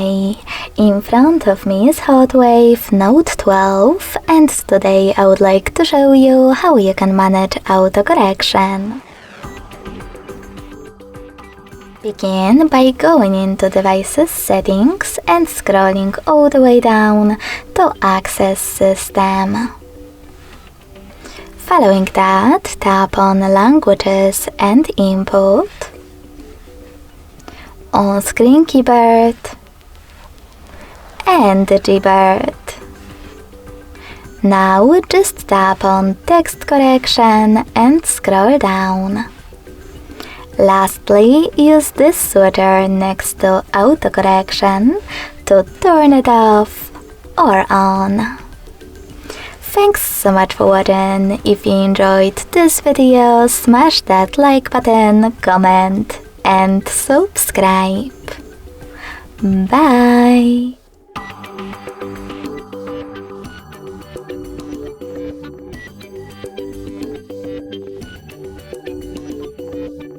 Hey, in front of me is HOTWAV Note 12 and today I would like to show you how you can manage autocorrection. Begin by going into Devices Settings and scrolling all the way down to Access System. Following that, tap on Languages and Input, On-Screen Keyboard, and Gboard. Now just tap on Text Correction and scroll down. Lastly, use this switcher next to autocorrection to turn it off or on. Thanks so much for watching. If you enjoyed this video, smash that like button, comment and subscribe. Bye!